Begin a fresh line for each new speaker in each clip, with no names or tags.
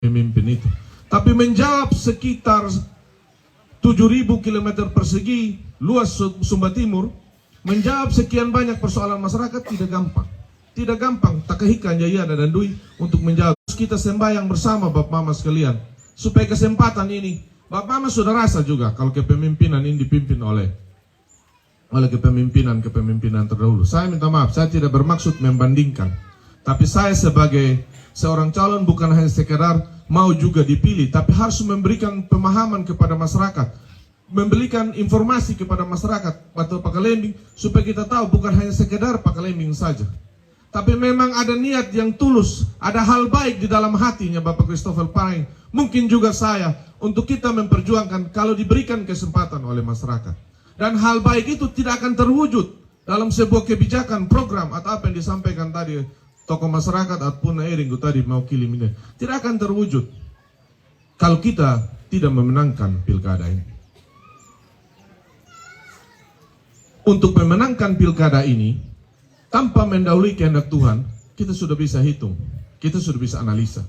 pemimpin itu. Tapi menjawab sekitar 7.000 km persegi luas Sumba Timur, menjawab sekian banyak persoalan masyarakat tidak gampang. Tidak gampang, takahikan jayana dan dui untuk menjawab. Kita sembahyang bersama Bapak Mama sekalian, supaya kesempatan ini, Bapak Mama sudah rasa juga kalau kepemimpinan ini dipimpin oleh kepemimpinan terdahulu. Saya minta maaf, saya tidak bermaksud membandingkan. Tapi saya sebagai seorang calon bukan hanya sekedar mau juga dipilih, tapi harus memberikan pemahaman kepada masyarakat, memberikan informasi kepada masyarakat atau Pakalembing, supaya kita tahu bukan hanya sekedar Pakalembing saja. Tapi memang ada niat yang tulus, ada hal baik di dalam hatinya Bapak Christopher Pareng, mungkin juga saya, untuk kita memperjuangkan kalau diberikan kesempatan oleh masyarakat. Dan hal baik itu tidak akan terwujud dalam sebuah kebijakan, program, atau apa yang disampaikan tadi tokoh masyarakat ataupun Eringo tadi mau kilim ini. Tidak akan terwujud kalau kita tidak memenangkan pilkada ini. Untuk memenangkan pilkada ini, tanpa mendahului kehendak Tuhan, kita sudah bisa hitung, kita sudah bisa analisa.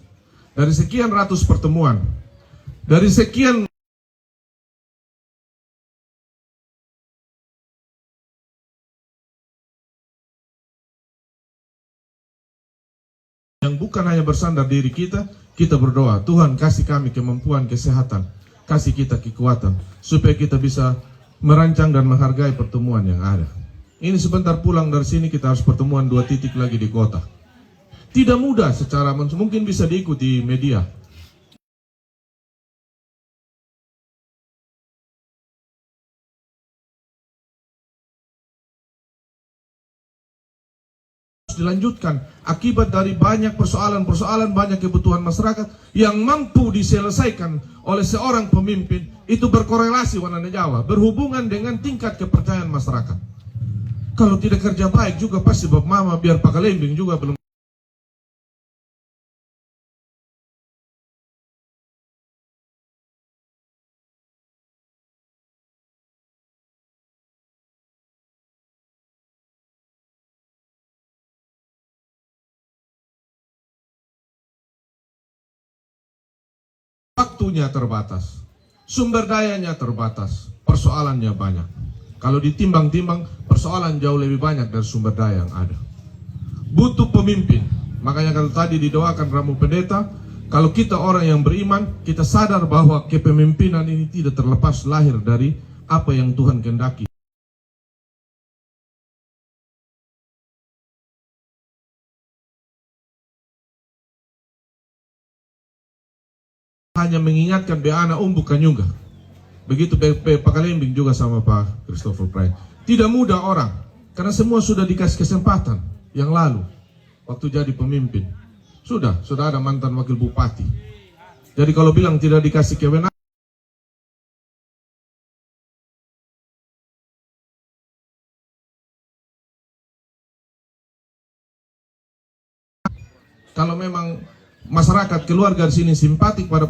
Dari sekian ratus pertemuan, dari sekian yang bukan hanya bersandar diri kita berdoa, Tuhan kasih kami kemampuan, kesehatan, kasih kita kekuatan, supaya kita bisa merancang dan menghargai pertemuan yang ada. Ini sebentar pulang dari sini kita harus pertemuan 2 titik lagi di kota. Tidak mudah secara, mungkin bisa diikuti media. Dilanjutkan akibat dari banyak persoalan, banyak kebutuhan masyarakat yang mampu diselesaikan oleh seorang pemimpin, itu berkorelasi warna Jawa, berhubungan dengan tingkat kepercayaan masyarakat. Kalau tidak kerja baik juga pasti Bapak Mama biar Pakalembing juga belum waktunya terbatas, sumber dayanya terbatas, persoalannya banyak. Kalau ditimbang-timbang, persoalan jauh lebih banyak dari sumber daya yang ada. Butuh pemimpin. Makanya kalau tadi didoakan Ramu Pendeta, kalau kita orang yang beriman, kita sadar bahwa kepemimpinan ini tidak terlepas lahir dari apa yang Tuhan kehendaki. Hanya mengingatkan Beana bukan juga. Begitu Pak Kalembing juga sama Pak Christopher Pareng. Tidak mudah orang, karena semua sudah dikasih kesempatan yang lalu waktu jadi pemimpin. Sudah ada mantan wakil bupati. Jadi kalau bilang tidak dikasih kewenangan, kalau memang masyarakat keluarga di sini simpatik pada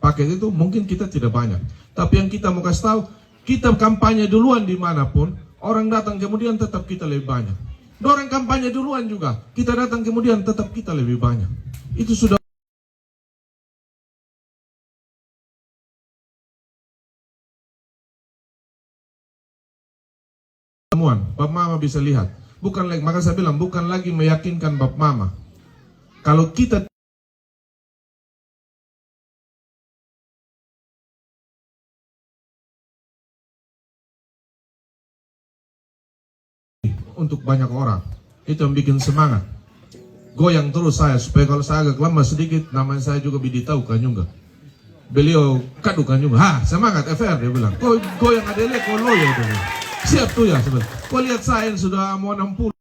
paket itu, mungkin kita tidak banyak. Tapi yang kita mau kasih tahu, kita kampanye duluan dimanapun, orang datang kemudian tetap kita lebih banyak. Orang kampanye duluan juga, kita datang kemudian tetap kita lebih banyak. Itu sudah temuan. Bapak Mama bisa lihat. Bukan lagi, maka saya bilang bukan lagi meyakinkan Bapak Mama. Kalau kita untuk banyak orang, itu yang bikin semangat. Goyang terus saya, supaya kalau saya agak lemah sedikit, namanya saya juga Biditau Kanyunga. Beliau Kadu Kanyunga, semangat FR, dia bilang. Kau goyang adele, kau loyo. Siap tuh ya, sebenarnya. Kau lihat saya sudah mau 60.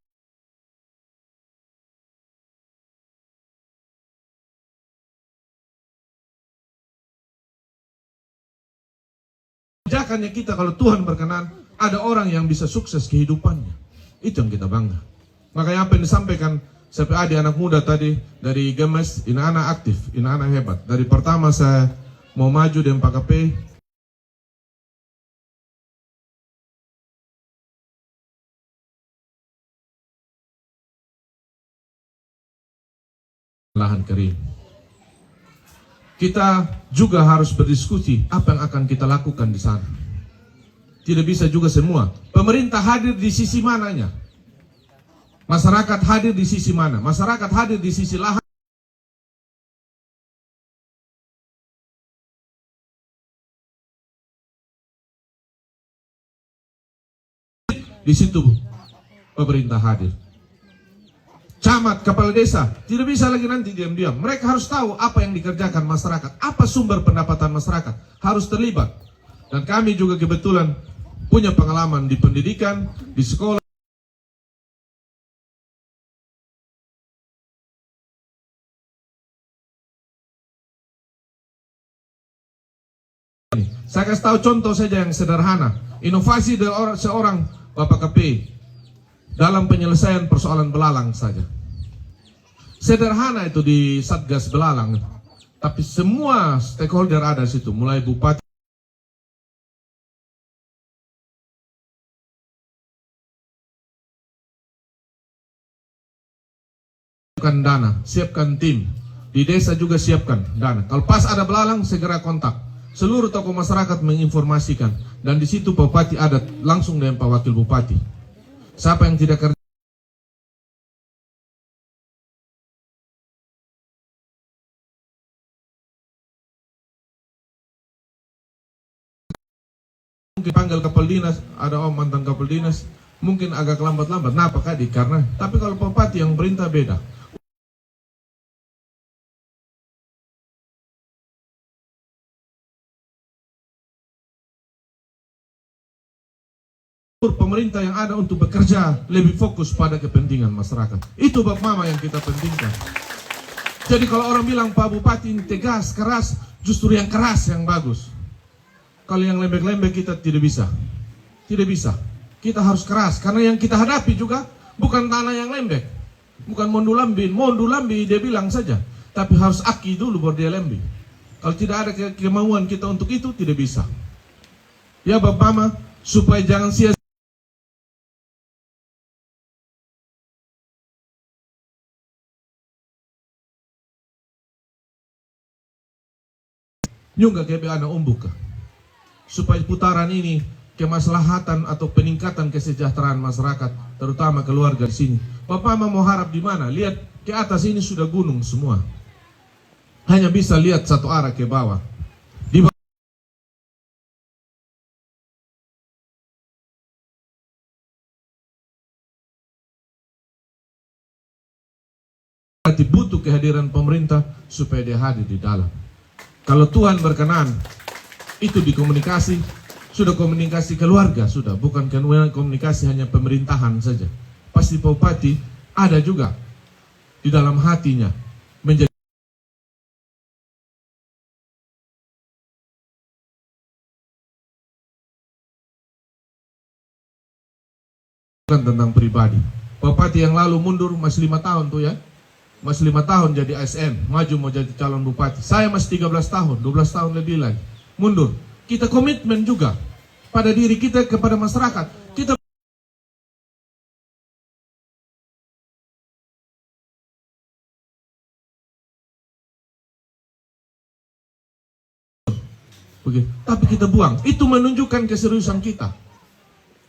Kebijakannya kita, kalau Tuhan berkenan, ada orang yang bisa sukses kehidupannya. Itu yang kita bangga. Makanya apa yang disampaikan CPAD anak muda tadi dari Gemes, ini anak aktif, ini anak hebat. Dari pertama saya mau maju dengan Pak KP, lahan kering. kita juga harus berdiskusi apa yang akan kita lakukan di sana. Tidak bisa juga semua. Pemerintah hadir di sisi mananya? Masyarakat hadir di sisi mana? Masyarakat hadir di sisi lahan. Di situ pemerintah hadir. Camat, kepala desa, tidak bisa lagi nanti diam-diam. Mereka harus tahu apa yang dikerjakan masyarakat, apa sumber pendapatan masyarakat, harus terlibat. Dan kami juga kebetulan punya pengalaman di pendidikan, di sekolah. Saya kasih tahu contoh saja yang sederhana. Inovasi dari seorang Bapak KP dalam penyelesaian persoalan belalang saja. Sederhana itu di Satgas Belalang. Tapi semua stakeholder ada di situ, mulai bupati, siapkan dana, siapkan tim. Di desa juga siapkan dana. Kalau pas ada belalang, segera kontak. Seluruh tokoh masyarakat menginformasikan. Dan di situ bupati ada langsung dengan Pak Wakil Bupati. Siapa yang tidak kerja, mungkin panggil kapal dinas, ada mantan kapal dinas, mungkin agak lambat-lambat. Kenapa Kadi? Karena, tapi kalau bupati yang perintah beda. Pemerintah yang ada untuk bekerja lebih fokus pada kepentingan masyarakat. Itu Bapak Mama yang kita pentingkan. Jadi kalau orang bilang Pak Bupati ini tegas, keras, justru yang keras yang bagus. Kalau yang lembek-lembek kita tidak bisa. Tidak bisa. Kita harus keras. Karena yang kita hadapi juga bukan tanah yang lembek. Bukan Mondulambi. Mondulambi dia bilang saja. Tapi harus aki dulu baru dia lembi. Kalau tidak ada kemauan kita untuk itu, tidak bisa. Ya Bapak Mama, supaya jangan sia-sia. Nyungga kebe ana umbuk supaya putaran ini kemaslahatan atau peningkatan kesejahteraan masyarakat, terutama keluarga di sini. Bapak mau harap di mana? Lihat ke atas ini sudah gunung semua. Hanya bisa lihat satu arah ke bawah. Di bawah butuh kehadiran pemerintah supaya dia hadir di dalam. Kalau Tuhan berkenan, itu dikomunikasi, sudah komunikasi keluarga, sudah. Bukan komunikasi hanya pemerintahan saja. Pasti Bupati ada juga di dalam hatinya. Menjadi tentang pribadi. Bupati yang lalu mundur masih 5 tahun tuh ya. Masih 5 tahun jadi ASN, maju mau jadi calon bupati. Saya masih 13 tahun, 12 tahun lebih lagi. Mundur. Kita komitmen juga pada diri kita, kepada masyarakat. Kita begitu. Tapi kita buang. Itu menunjukkan keseriusan kita.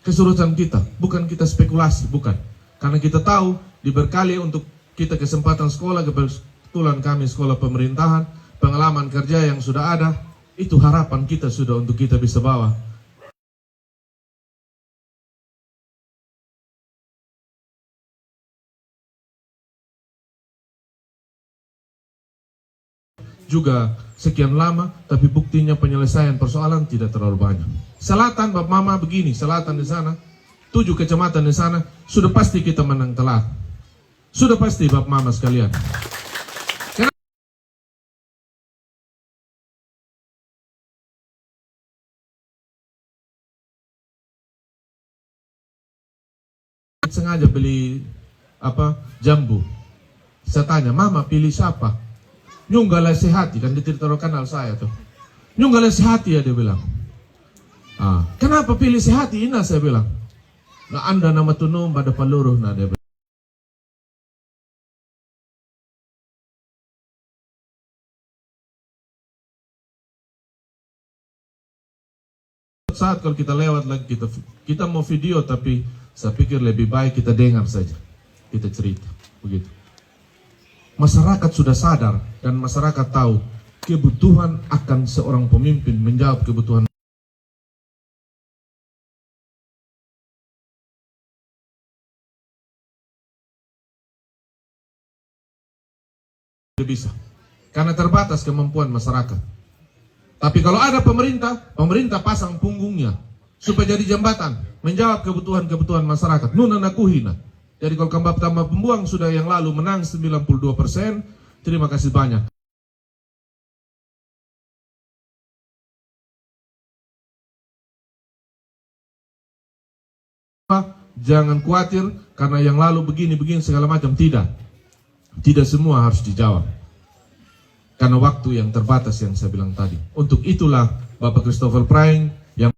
Keseriusan kita, bukan kita spekulasi, bukan. Karena kita tahu diberkali untuk kita kesempatan sekolah, kebetulan kami sekolah pemerintahan, pengalaman kerja yang sudah ada, itu harapan kita sudah untuk kita bisa bawa. Juga sekian lama, tapi buktinya penyelesaian persoalan tidak terlalu banyak. Selatan, Bapak Mama begini, selatan di sana, 7 kecamatan di sana, sudah pasti kita menang telak. Sudah pasti Bapak Mama sekalian. Sengaja beli jambu. Saya tanya, Mama pilih siapa? Nyunggala Sehati, kan dia tidak kenal saya tuh. Nyunggala Sehati ya dia bilang. Kenapa pilih Sehati? Ina saya bilang. Nah anda nama tunum pada paluruh nah dia bilang. suatu saat kalau kita lewat lagi kita mau video, tapi saya pikir lebih baik kita dengar saja, kita cerita begitu. Masyarakat sudah sadar dan masyarakat tahu kebutuhan akan seorang pemimpin menjawab kebutuhan. Tidak bisa, karena terbatas kemampuan masyarakat. Tapi kalau ada pemerintah pasang punggungnya supaya jadi jembatan menjawab kebutuhan-kebutuhan masyarakat. Nuna nakuhina. Jadi kalau kembali tambah pembuang sudah yang lalu menang 92%. Terima kasih banyak. Jangan khawatir karena yang lalu begini segala macam. Tidak semua harus dijawab. Karena waktu yang terbatas yang saya bilang tadi. Untuk itulah Bapak Christopher Prying yang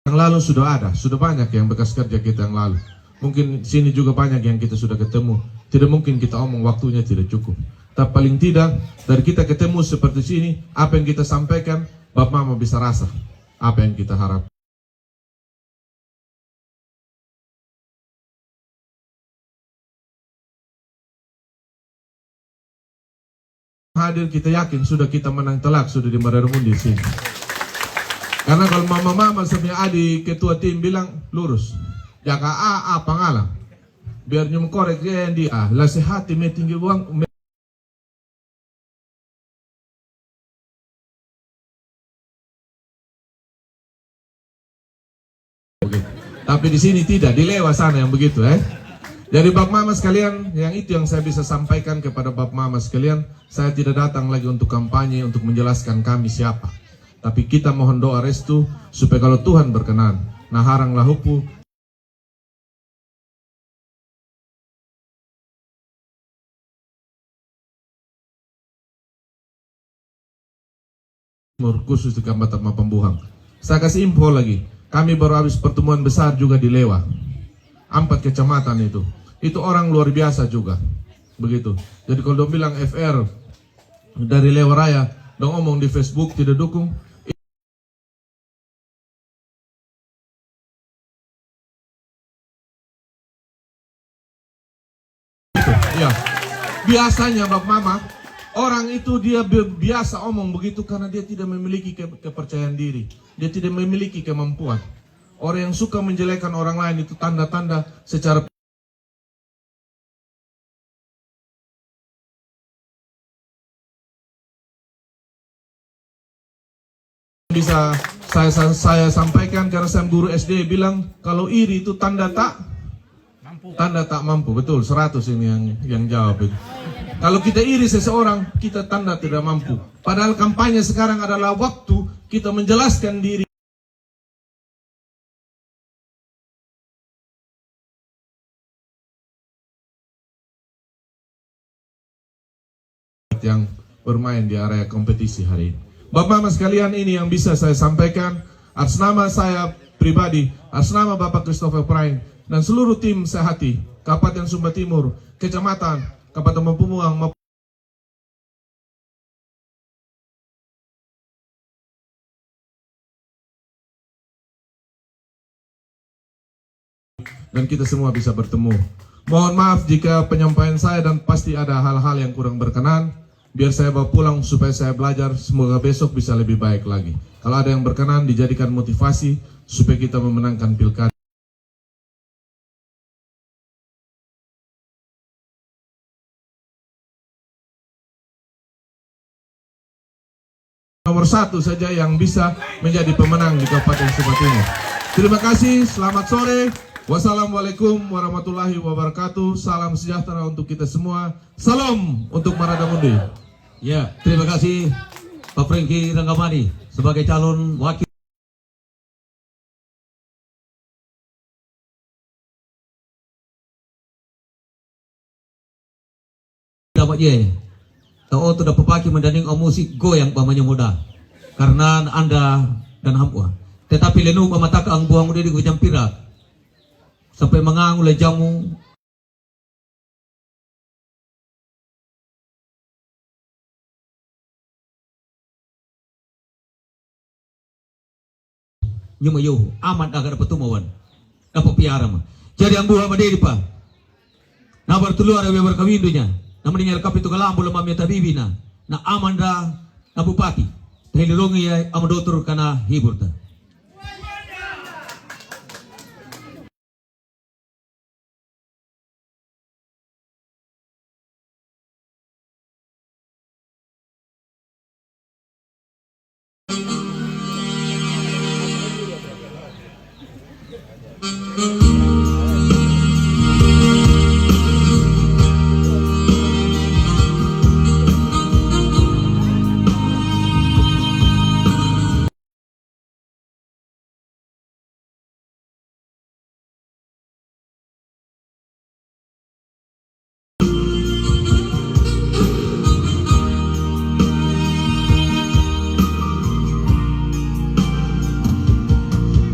lalu sudah ada, sudah banyak yang bekas kerja kita yang lalu. Mungkin sini juga banyak yang kita sudah ketemu. Tidak mungkin kita omong waktunya tidak cukup. Tapi paling tidak dari kita ketemu seperti sini, apa yang kita sampaikan, Bapak Mama bisa rasa apa yang kita harap. Hadir kita yakin sudah kita menang telak sudah di Mararumundi sini. Karena kalau mama-mama sama adik ketua tim bilang lurus, jaka a pangalang, biar nyum korek dia yang dia lah sehati me tinggi uang. Tapi di sini tidak, di lewat sana yang begitu Jadi Bapak Mama sekalian, yang itu yang saya bisa sampaikan kepada Bapak Mama sekalian. Saya tidak datang lagi untuk kampanye, untuk menjelaskan kami siapa. Tapi kita mohon doa restu, supaya kalau Tuhan berkenan, nah haranglah hupu. Khusus di Kambatan Mapambuhang. Saya kasih info lagi, kami baru habis pertemuan besar juga di Lewa. 4 kecamatan itu. Itu orang luar biasa juga. Begitu. Jadi kalau dong bilang FR dari Lewa Raya, dong ngomong di Facebook tidak dukung. Ya. Biasanya Bapak Mama, orang itu dia biasa omong begitu karena dia tidak memiliki kepercayaan diri. Dia tidak memiliki kemampuan. Orang yang suka menjelekkan orang lain itu tanda-tanda secara bisa saya sampaikan karena saya guru SD bilang kalau iri itu tanda tak mampu. Betul, 100 ini yang jawab itu. Kalau kita iri seseorang, kita tanda tidak mampu. Padahal kampanye sekarang adalah waktu kita menjelaskan diri yang bermain di area kompetisi hari ini. Bapak Mama sekalian, ini yang bisa saya sampaikan atas nama saya pribadi, atas nama Bapak Christopher Prying dan seluruh tim Sehati, Kabupaten Sumba Timur, Kecamatan, Kabupaten Mapumbuang, dan kita semua bisa bertemu. Mohon maaf jika penyampaian saya dan pasti ada hal-hal yang kurang berkenan. Biar saya bawa pulang supaya saya belajar, semoga besok bisa lebih baik lagi. Kalau ada yang berkenan dijadikan motivasi supaya kita memenangkan pilkada. Nomor 1 saja yang bisa menjadi pemenang di Kabupaten Sumba Timur. Terima kasih, selamat sore. Wassalamualaikum warahmatullahi wabarakatuh. Salam sejahtera untuk kita semua. Salam untuk Maradamundi.
Ya, terima kasih Pak Franky Ranggamani sebagai calon wakil. Dapat ye, tahu tu dapat pakai mendaning musik goyang pamannya muda, karena anda dan hampa. Tetapi lenu pamataka ang buang muda di gujang pirak sampai mengang oleh jamu. nyumayo aman agar dapat tumawan dapat piara mah. Jadi ang buha madiri pa. Na bertelu ada berkawindunya. Na meninggal kapitu kalambo lemam ya tabibi na aman da na bupati. Dahil rongi ay amadotor kana hibur ta.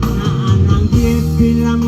Naanang bilang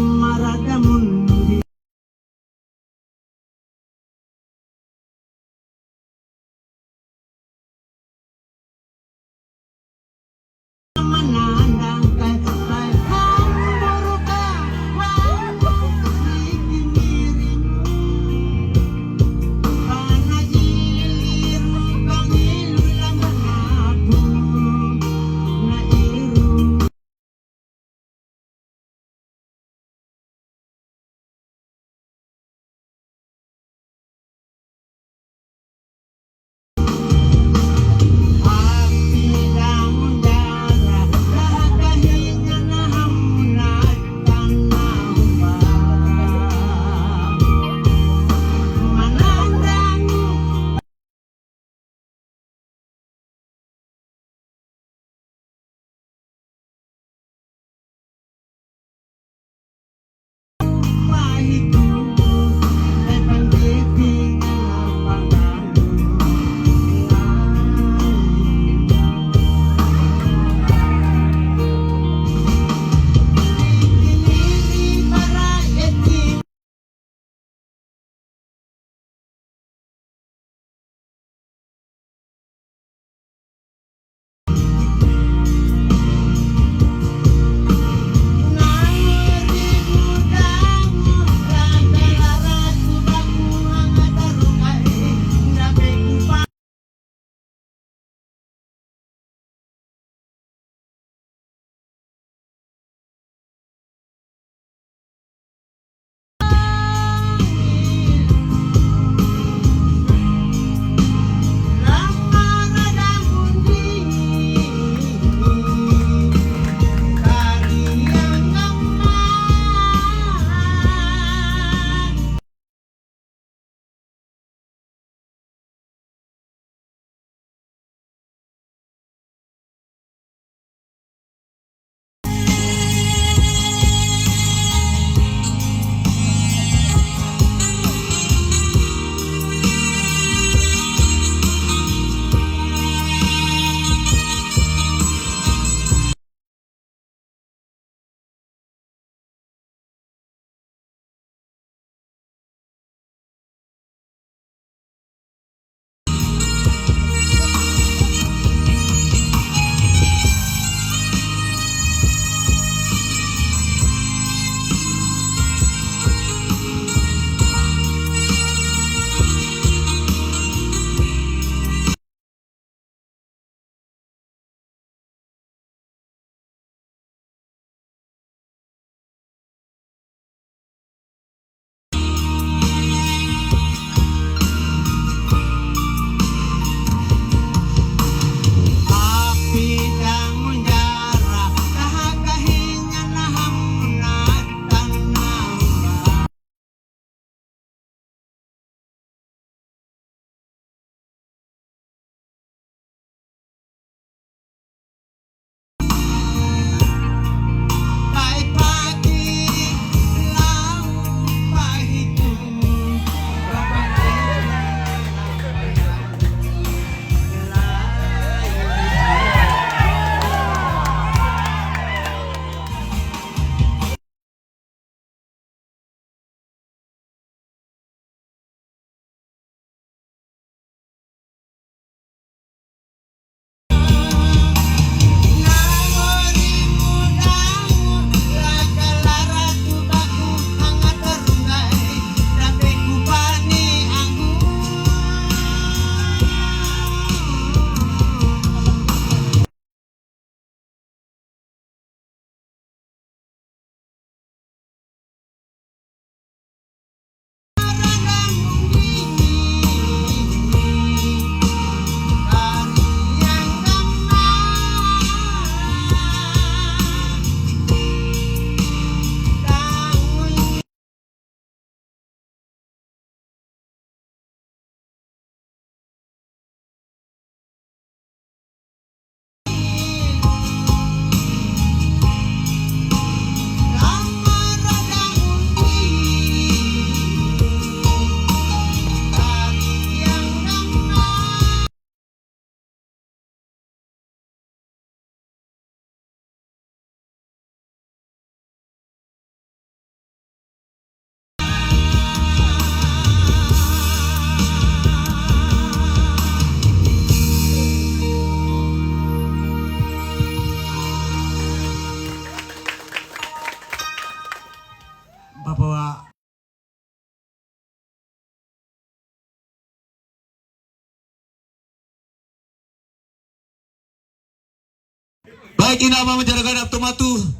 Baik inama menjarakan tomatu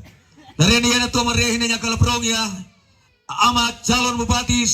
dari yana tua meriah hinanya kalaprong ya amat calon bupati